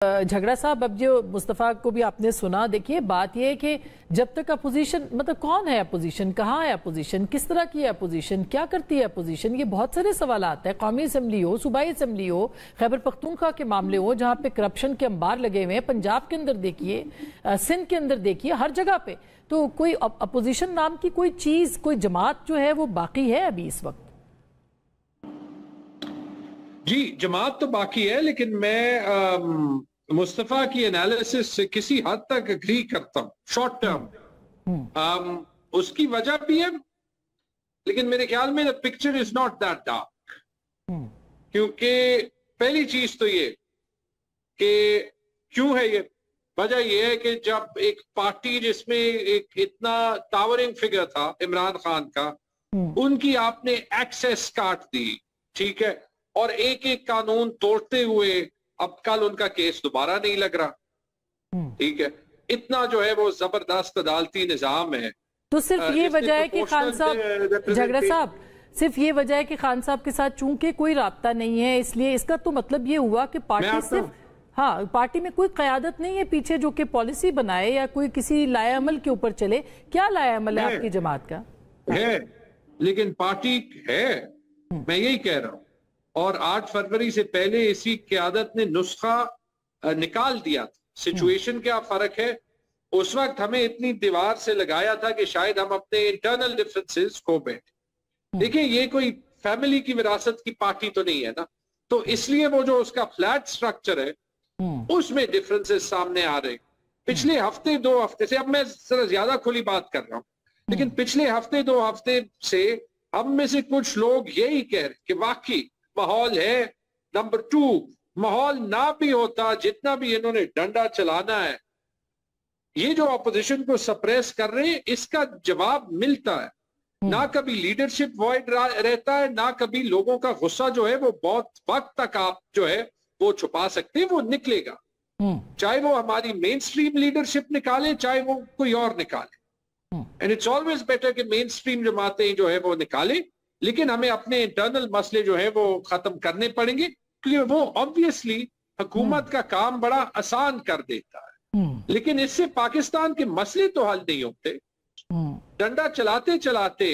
झगड़ा साहब, अब जो मुस्तफ़ा को भी आपने सुना, देखिए बात ये है कि जब तक अपोजिशन, मतलब कौन है अपोजिशन, कहाँ है अपोजिशन, किस तरह की है अपोजिशन, क्या करती है अपोजिशन, ये बहुत सारे सवाल आते हैं। कौमी असम्बली हो, सूबाई असम्बली हो, खैबर पख्तूनख्वा के मामले हो जहाँ पे करप्शन के अंबार लगे हुए हैं, पंजाब के अंदर देखिए, सिंध के अंदर देखिए, हर जगह पे तो कोई अपोजिशन नाम की कोई चीज़, कोई जमात जो है वो बाकी है अभी इस वक्त? जी, जमात तो बाकी है, लेकिन मैं मुस्तफा की एनालिसिस से किसी हद तक एग्री करता हूं शॉर्ट टर्म। उसकी वजह भी है, लेकिन मेरे ख्याल में the picture is not that dark. क्योंकि पहली चीज तो ये कि क्यों है ये, वजह ये है कि जब एक पार्टी जिसमें एक इतना टावरिंग फिगर था इमरान खान का, उनकी आपने एक्सेस काट दी, ठीक है, और एक एक कानून तोड़ते हुए अब कल उनका केस दोबारा नहीं लग रहा, ठीक है, इतना जो है वो जबरदस्त अदालती निजाम है। तो सिर्फ ये वजह है कि खान साहब, झगड़ा साहब, सिर्फ ये वजह है कि खान साहब के साथ चूंकि कोई राब्ता नहीं है, इसलिए इसका तो मतलब ये हुआ कि पार्टी सिर्फ, हाँ, पार्टी में कोई क़यादत नहीं है पीछे जो कि पॉलिसी बनाए या कोई किसी लाए अमल के ऊपर चले। क्या लाए अमल है आपकी जमात का? है, लेकिन पार्टी है, मैं यही कह रहा हूं। और 8 फरवरी से पहले इसी क़यादत ने नुस्खा निकाल दिया था। सिचुएशन क्या फर्क है, उस वक्त हमें इतनी दीवार से लगाया था कि शायद हम अपने इंटरनल डिफरेंसेस खो बैठे। देखिए, ये कोई फैमिली की विरासत की पार्टी तो नहीं है ना, तो इसलिए वो जो उसका फ्लैट स्ट्रक्चर है उसमें डिफरेंसेस सामने आ रहे। पिछले हफ्ते 2 हफ्ते से, अब मैं जरा ज्यादा खुली बात कर रहा हूं, लेकिन पिछले हफ्ते 2 हफ्ते से हम में से कुछ लोग यही कह रहे कि वाकई माहौल है। नंबर 2, माहौल ना भी होता, जितना भी इन्होंने डंडा चलाना है, ये जो अपोजिशन को सप्रेस कर रहे हैं, इसका जवाब मिलता है। ना कभी लीडरशिप वॉइड रहता है, ना कभी लोगों का गुस्सा जो है वो बहुत वक्त तक आप जो है वो छुपा सकते हैं, वो निकलेगा। चाहे वो हमारी मेन स्ट्रीम लीडरशिप निकाले, चाहे वो कोई और निकाले। एंड इट्स ऑलवेज बेटर कि मेन स्ट्रीम जमातें जो है वो निकाले, लेकिन हमें अपने इंटरनल मसले जो है वो खत्म करने पड़ेंगे, क्योंकि वो ऑब्वियसली हुकूमत का काम बड़ा आसान कर देता है। लेकिन इससे पाकिस्तान के मसले तो हल नहीं होते। डंडा चलाते चलाते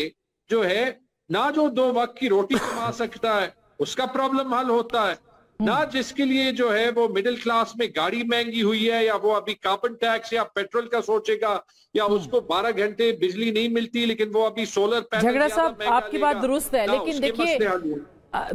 जो है ना, जो 2 वक्त की रोटी कमा सकता है उसका प्रॉब्लम हल होता है, ना जिसके लिए जो है वो मिडिल क्लास में गाड़ी महंगी हुई है, या वो अभी कार्बन टैक्स या पेट्रोल का सोचेगा, या उसको 12 घंटे बिजली नहीं मिलती लेकिन वो अभी सोलर पैनल। झगड़ा साहब, आपकी बात दुरुस्त है, लेकिन देखिए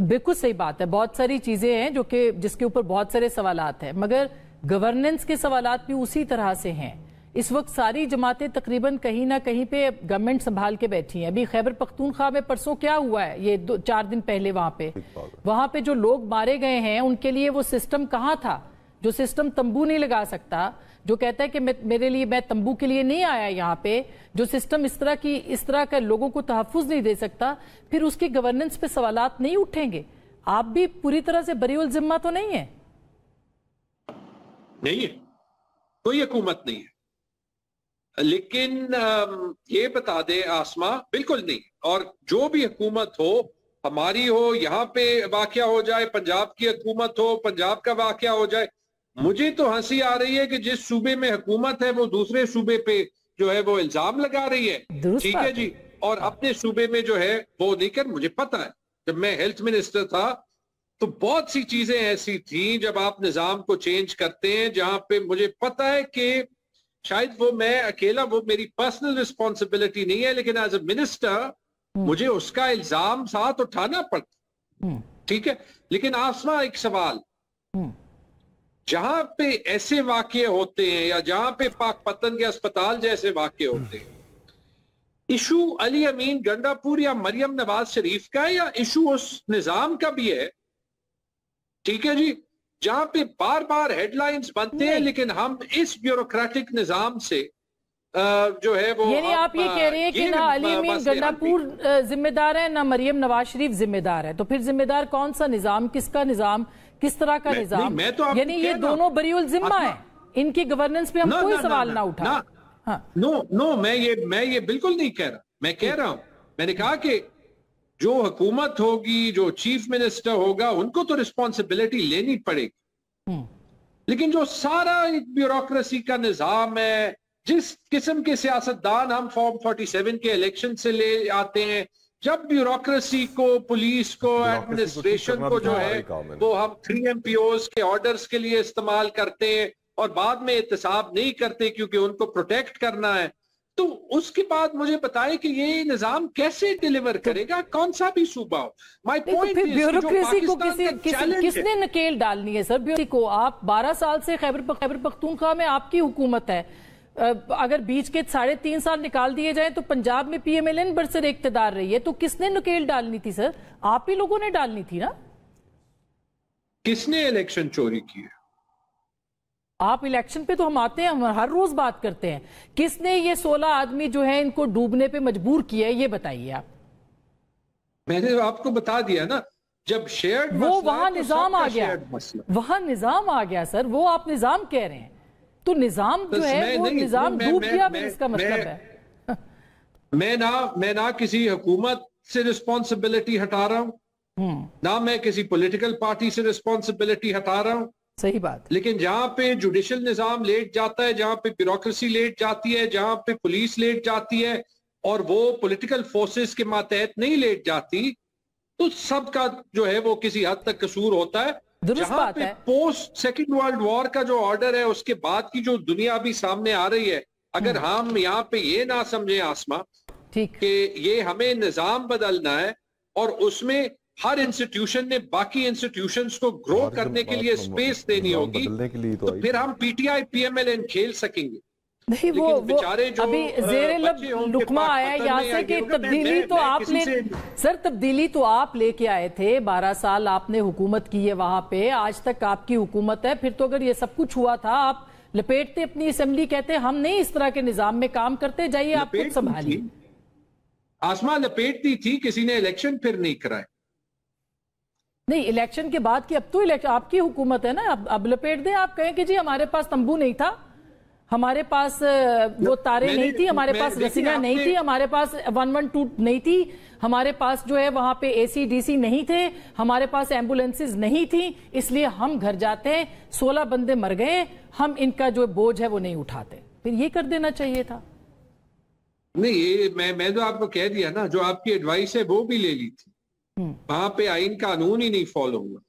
बिल्कुल सही बात है, बहुत सारी चीजें हैं जो कि जिसके ऊपर बहुत सारे सवालात हैं, मगर गवर्नेंस के सवालात भी उसी तरह से हैं। इस वक्त सारी जमातें तकरीबन कहीं ना कहीं पे गवर्नमेंट संभाल के बैठी हैं। अभी खैबर पख्तूनख्वा में परसों क्या हुआ है, ये 4 दिन पहले वहां पे जो लोग मारे गए हैं, उनके लिए वो सिस्टम कहाँ था? जो सिस्टम तंबू नहीं लगा सकता, जो कहता है कि मेरे लिए, मैं तंबू के लिए नहीं आया यहाँ पे, जो सिस्टम इस तरह का लोगों को तहफ़्फ़ुज़ नहीं दे सकता, फिर उसकी गवर्नेंस पे सवालात नहीं उठेंगे? आप भी पूरी तरह से बरीउल जिम्मा तो नहीं है? नहीं है, कोई हुकूमत नहीं है, लेकिन ये बता दे आसमा, बिल्कुल नहीं। और जो भी हुकूमत हो, हमारी हो, यहाँ पे वाकया हो जाए, पंजाब की हुकूमत हो, पंजाब का वाकया हो जाए, मुझे तो हंसी आ रही है कि जिस सूबे में हुकूमत है वो दूसरे सूबे पे जो है वो इल्जाम लगा रही है, ठीक है जी, और अपने सूबे में जो है वो नहीं कर। मुझे पता है, जब मैं हेल्थ मिनिस्टर था तो बहुत सी चीजें ऐसी थी, जब आप निजाम को चेंज करते हैं, जहां पे मुझे पता है कि शायद वो मैं अकेला, वो मेरी पर्सनल रिस्पॉन्सिबिलिटी नहीं है, लेकिन एज ए मिनिस्टर मुझे उसका इल्जाम साथ उठाना पड़ता, ठीक है। लेकिन आसमा, एक सवाल, जहां पे ऐसे वाकये होते हैं या जहां पे पाक पतन के अस्पताल जैसे वाकये होते हैं, इशू अली अमीन गंडापुर या मरियम नवाज शरीफ का है, या इशू उस निजाम का भी है, ठीक है जी, जहां पे बार बार हेडलाइंस बनते हैं, लेकिन हम इस ब्यूरोक्रेटिक निजाम से जो है वो, यानी आप ये कह रहे हैं कि ना अली अमीन गंडापुर जिम्मेदार है, ना मरियम नवाज शरीफ जिम्मेदार है, तो फिर जिम्मेदार कौन सा निजाम, किसका निजाम, किस तरह का निजाम? यानी ये दोनों बरीउल जिम्मा है, इनकी गवर्नेंस पे हम कोई सवाल ना उठा। नो, मैं ये बिल्कुल नहीं कह रहा। मैं कह रहा हूं, मैंने कहा कि जो हुकूमत होगी, जो चीफ मिनिस्टर होगा, उनको तो रिस्पॉन्सिबिलिटी लेनी पड़ेगी। लेकिन जो सारा एक ब्यूरोक्रेसी का निजाम है, जिस किस्म के सियासतदान हम फॉर्म 47 के इलेक्शन से ले आते हैं, जब ब्यूरोक्रेसी को, पुलिस को, एडमिनिस्ट्रेशन को जो है वो हम 3 MPOs के ऑर्डर्स के लिए इस्तेमाल करते हैं और बाद में एहतसाब नहीं करते क्योंकि उनको प्रोटेक्ट करना है, तो उसके बाद मुझे बताएं कि ये निजाम कैसे डिलीवर करेगा, कौन सा भी सूबा हो। माय पॉइंट इज ब्यूरोक्रेसी को किसने नकेल डालनी है सर? ब्यूरोक्रेसी को आप 12 साल से खैबर पख्तूनख्वा में आपकी हुकूमत है, अगर बीच के 3.5 साल निकाल दिए जाएं तो पंजाब में PMLN बरसर इख्तिदार रही है, तो किसने नकेल डालनी थी सर? आप ही लोगों ने डालनी थी ना। किसने इलेक्शन चोरी की है? आप इलेक्शन पे तो हम आते हैं, हम हर रोज बात करते हैं। किसने ये 16 आदमी जो है इनको डूबने पे मजबूर किया है, ये बताइए आप। मैंने आपको बता दिया ना, जब शेयर्ड वो वहां निजाम आ गया, वहां निजाम आ गया सर, वो आप निजाम कह रहे हैं, तो निजाम जो है वो निजाम डूब गया, इसका मतलब है। मैं ना किसी हुकूमत से रिस्पॉन्सिबिलिटी हटा रहा हूं, ना मैं किसी पॉलिटिकल पार्टी से रिस्पॉन्सिबिलिटी हटा रहा हूं। सही बात। लेकिन जहां पे जुडिशल निजाम लेट जाता है, जहां पे ब्यूरोक्रेसी लेट जाती है, जहां पे पुलिस लेट जाती है और वो पॉलिटिकल फोर्सेस के मातहत नहीं लेट जाती, तो सबका जो है वो किसी हद तक कसूर होता है। जहां पे पोस्ट सेकेंड वर्ल्ड वॉर का जो ऑर्डर है, उसके बाद की जो दुनिया अभी सामने आ रही है, अगर हम यहाँ पे ये ना समझे आसमा कि ये हमें निजाम बदलना है और उसमें हर इंस्टीट्यूशन ने बाकी इंस्टीट्यूशंस को ग्रो करने के लिए स्पेस देनी होगी, तो फिर हम PTI PMLN खेल सकेंगे। नहीं, वो अभी ज़ेरे लब लुकमा आया यहाँ से कि तब्दीली तो आप ले सर, तब्दीली तो आप लेके आए थे, 12 साल आपने हुकूमत की है वहां पे, आज तक आपकी हुकूमत है। फिर तो अगर ये सब कुछ हुआ था, आप लपेटते अपनी असेंबली, कहते हम नहीं इस तरह के निजाम में काम करते, जाइए आप खुद संभालिए। आसमा लपेटती थी, किसी ने इलेक्शन फिर नहीं कराए। नहीं, इलेक्शन के बाद की, अब तो इलेक्शन आपकी हुकूमत है ना, अब लपेट दें। आप कहें कि जी हमारे पास तंबू नहीं था, हमारे पास वो तारे नहीं थी, हमारे पास रस्सियां नहीं थी, हमारे पास 112 नहीं थी, हमारे पास जो है वहां पे AC/DC नहीं थे, हमारे पास एम्बुलेंसेज नहीं थी, इसलिए हम घर जाते हैं, 16 बंदे मर गए, हम इनका जो बोझ है वो नहीं उठाते। फिर ये कर देना चाहिए था। नहीं, ये मैं तो आपको कह दिया ना, जो आपकी एडवाइस है वो भी ले ली थी, वहां पे आइन कानून ही नहीं फॉलो हुआ।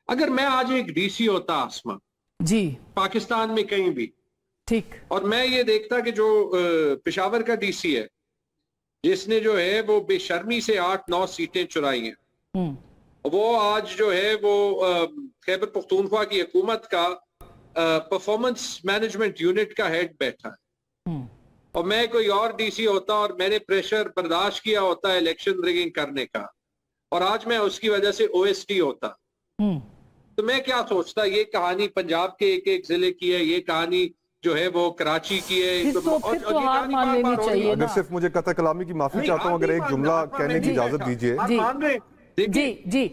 अगर मैं आज एक DC होता आसमा जी पाकिस्तान में कहीं भी, ठीक, और मैं ये देखता कि जो पेशावर का DC है, जिसने जो है वो बेशर्मी से 8-9 सीटें चुराई हैं, वो आज जो है वो खैबर पख्तूनख्वा की हुकूमत का परफॉर्मेंस मैनेजमेंट यूनिट का हेड बैठा है, और मैं कोई और DC होता और मैंने प्रेशर बर्दाश्त किया होता इलेक्शन रिगिंग करने का, और आज मैं उसकी वजह से OSD होता, तो मैं क्या सोचता, ये कहानी पंजाब के एक जिले की है, ये कहानी जो है वो कराची की है, अगर सिर्फ मुझे कथा कलामी की माफी चाहता हूँ, अगर एक जुमला कहने की इजाजत दीजिए। जी जी जी।